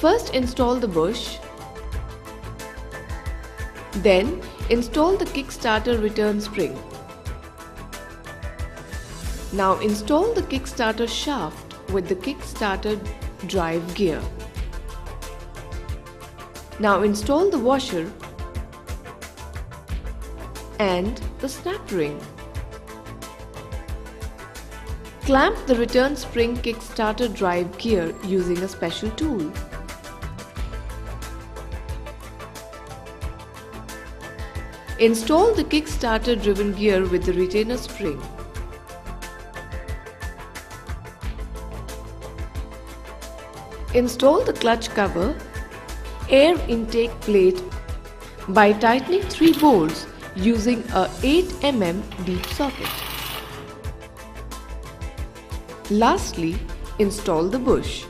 First install the bush. Then install the Kickstarter return spring. Now install the Kickstarter shaft with the Kickstarter drive gear. Now install the washer and the snap ring. Clamp the return spring Kickstarter drive gear using a special tool. Install the Kickstarter driven gear with the retainer spring. Install the clutch cover, air intake plate by tightening 3 bolts using a 8 mm deep socket. Lastly, install the bush.